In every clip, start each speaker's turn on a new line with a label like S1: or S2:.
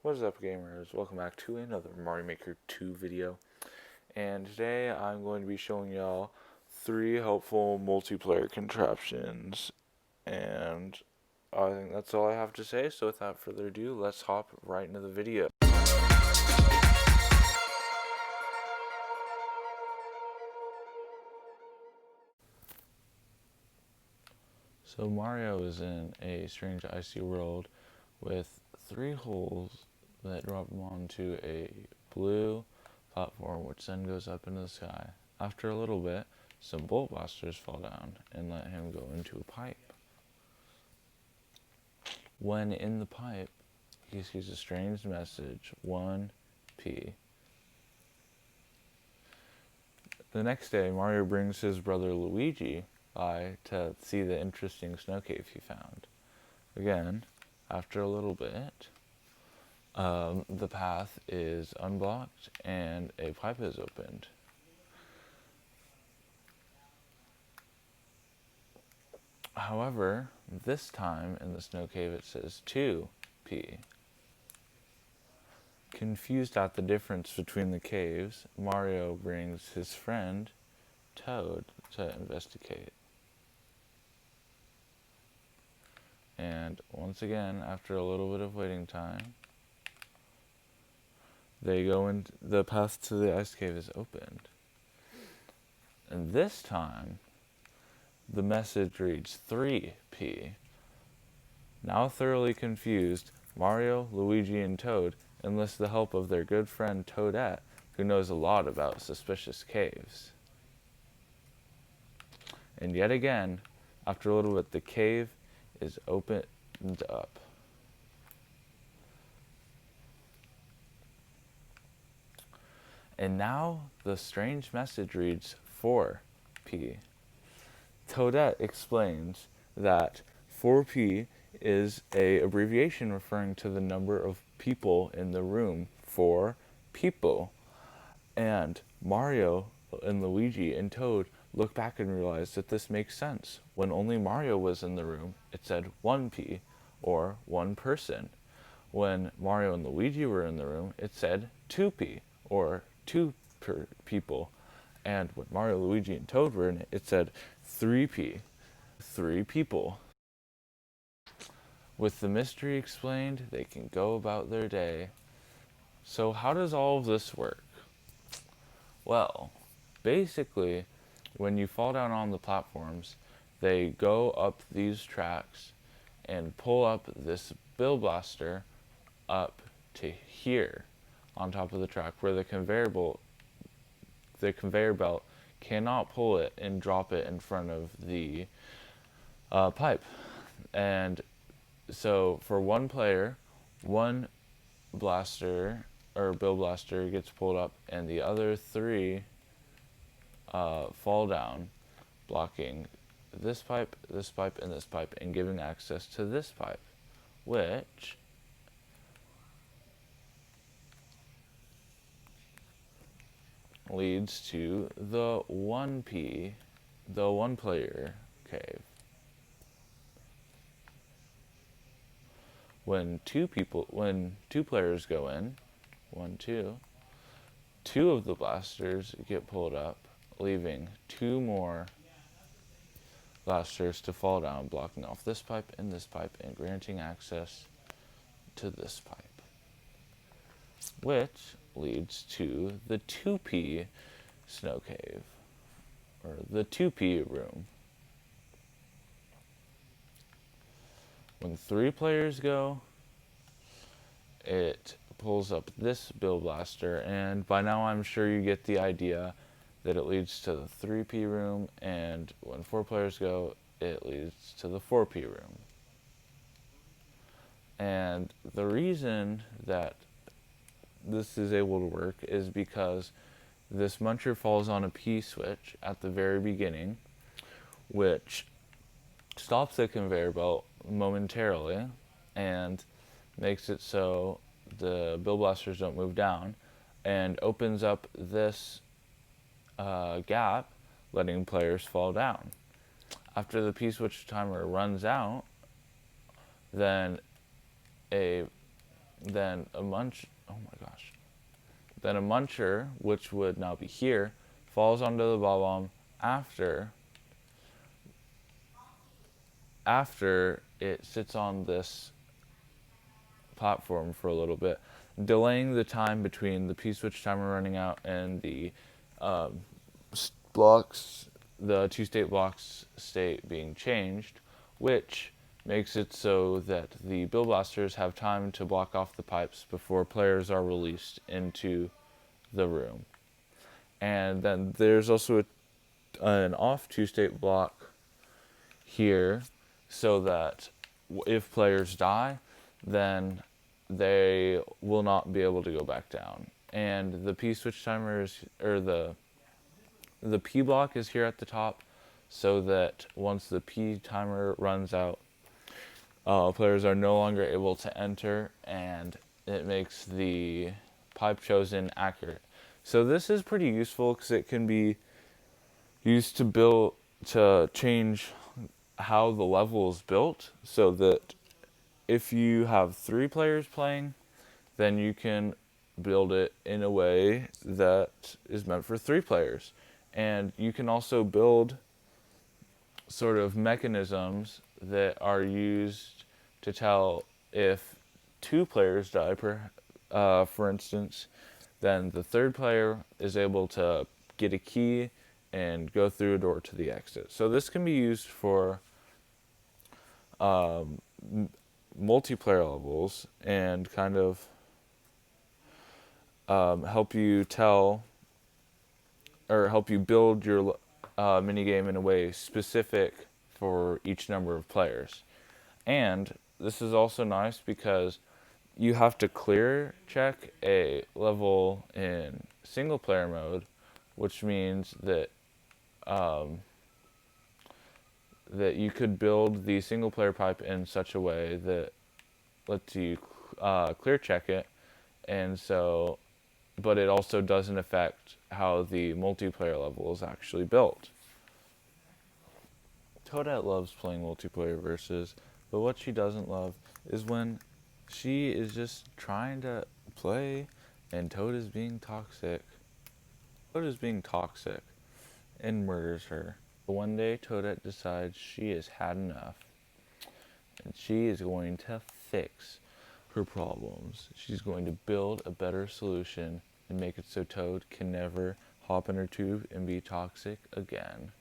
S1: What is up, gamers? Welcome back to another Mario Maker 2 video. And today I'm going to be showing y'all 3 helpful multiplayer contraptions. And I think that's all I have to say, so without further ado, let's hop right into the video. So Mario is in a strange icy world with 3 holes that drop him onto a blue platform, which then goes up into the sky. After a little bit, some bolt blasters fall down and let him go into a pipe. When in the pipe, he sees a strange message, 1P. The next day, Mario brings his brother Luigi by to see the interesting snow cave he found. Again, after a little bit, the path is unblocked and a pipe is opened. However, this time in the snow cave it says 2P. Confused at the difference between the caves, Mario brings his friend Toad to investigate. And once again, after a little bit of waiting time, they go in. The path to the ice cave is opened. And this time, the message reads 3P. Now thoroughly confused, Mario, Luigi, and Toad enlist the help of their good friend Toadette, who knows a lot about suspicious caves. And yet again, after a little bit, the cave is opened up. And now the strange message reads 4P. Toadette explains that 4P is an abbreviation referring to the number of people in the room, 4 people. And Mario and Luigi and Toad look back and realize that this makes sense. When only Mario was in the room, it said 1P, or 1 person. When Mario and Luigi were in the room, it said 2P, or 2 people. And when Mario, Luigi, and Toad were in it, it said 3P, 3 people. With the mystery explained, they can go about their day. So how does all of this work? Well, basically, when you fall down on the platforms, they go up these tracks and pull up this bill blaster up to here on top of the track where the conveyor belt cannot pull it and drop it in front of the pipe. And so for one player, one blaster or bill blaster gets pulled up and the other 3 fall down, blocking this pipe, and this pipe, and giving access to this pipe, which leads to the 1P, the 1-player cave. When 2 players go in, 1, 2, 2 of the blasters get pulled up, leaving 2 more blasters to fall down, blocking off this pipe and granting access to this pipe, which leads to the 2P snow cave, or the 2P room. When 3 players go, it pulls up this bill blaster, and by now I'm sure you get the idea that it leads to the 3P room, and when 4 players go, it leads to the 4P room. And the reason that this is able to work is because this muncher falls on a P switch at the very beginning, which stops the conveyor belt momentarily and makes it so the bill blasters don't move down, and opens up this gap, letting players fall down. After the P switch timer runs out, then a then a munch. Oh my gosh. Then a muncher, which would now be here, falls onto the bomb after it sits on this platform for a little bit, delaying the time between the P-switch timer running out and the um, blocks, the two-state blocks state being changed, which makes it so that the Bill Blasters have time to block off the pipes before players are released into the room. And then there's also an off two-state block here so that if players die, then they will not be able to go back down. And the P switch timer is, or the P block is here at the top, so that once the P timer runs out, players are no longer able to enter, and it makes the pipe chosen accurate. So this is pretty useful because it can be used to change how the level is built, so that if you have 3 players playing, then you can build it in a way that is meant for 3 players. And you can also build sort of mechanisms that are used to tell if 2 players die, for instance, then the 3rd player is able to get a key and go through a door to the exit. So this can be used for multiplayer levels and kind of help you tell or help you build your minigame in a way specific for each number of players. And this is also nice because you have to clear check a level in single player mode, which means that that you could build the single player pipe in such a way that lets you clear check it, and so, but it also doesn't affect how the multiplayer level is actually built. Toadette loves playing multiplayer versus, but what she doesn't love is when she is just trying to play and Toad is being toxic. Toad is being toxic and murders her. One day, Toadette decides she has had enough, and she is going to fix her problems. She's going to build a better solution and make it so Toad can never hop in her tube and be toxic again.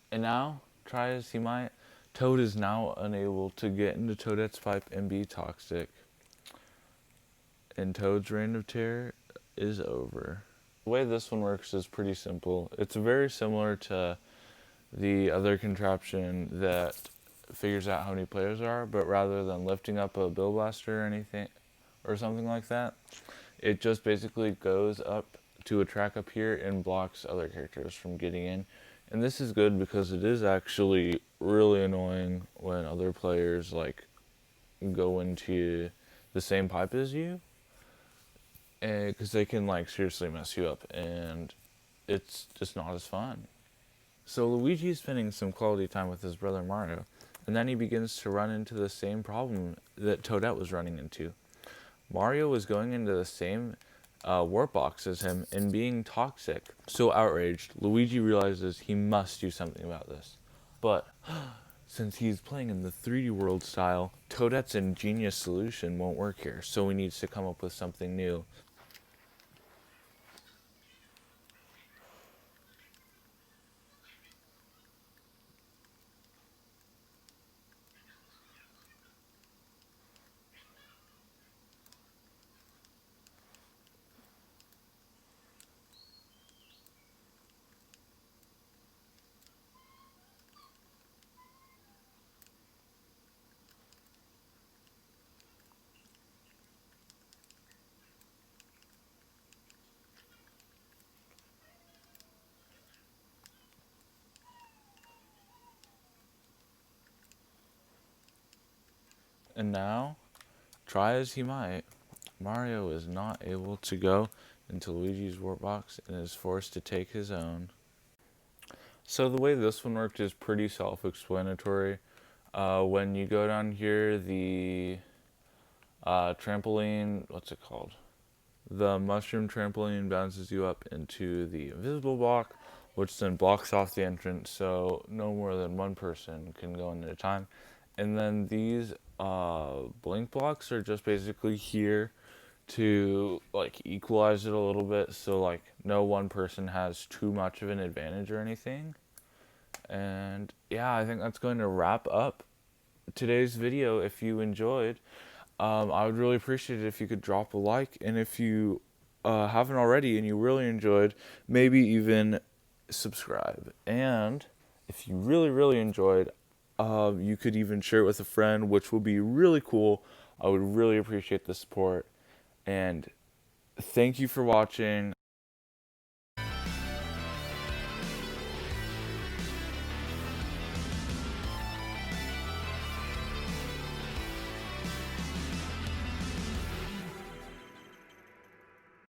S1: And now, try as he might, Toad is now unable to get into Toadette's pipe and be toxic. And Toad's reign of terror is over. The way this one works is pretty simple. It's very similar to the other contraption that figures out how many players there are, but rather than lifting up a Bill Blaster or anything or something like that, it just basically goes up to a track up here and blocks other characters from getting in. And this is good because it is actually really annoying when other players like go into the same pipe as you, because they can like seriously mess you up, and it's just not as fun. So Luigi is spending some quality time with his brother Mario, and then he begins to run into the same problem that Toadette was running into. Mario was going into the same warp box as him and being toxic. So outraged, Luigi realizes he must do something about this. But since he's playing in the 3D world style, Toadette's ingenious solution won't work here, so he needs to come up with something new. And now, try as he might, Mario is not able to go into Luigi's warp box and is forced to take his own. So the way this one worked is pretty self-explanatory. When you go down here, the trampoline, what's it called? The mushroom trampoline bounces you up into the invisible block, which then blocks off the entrance, so no more than one person can go in at a time. And then these blink blocks are just basically here to like equalize it a little bit, so like no one person has too much of an advantage or anything. And yeah, I think that's going to wrap up today's video. If you enjoyed, I would really appreciate it if you could drop a like, and if you haven't already and you really enjoyed, maybe even subscribe. And if you really enjoyed, you could even share it with a friend, which would be really cool. I would really appreciate the support. And thank you for watching.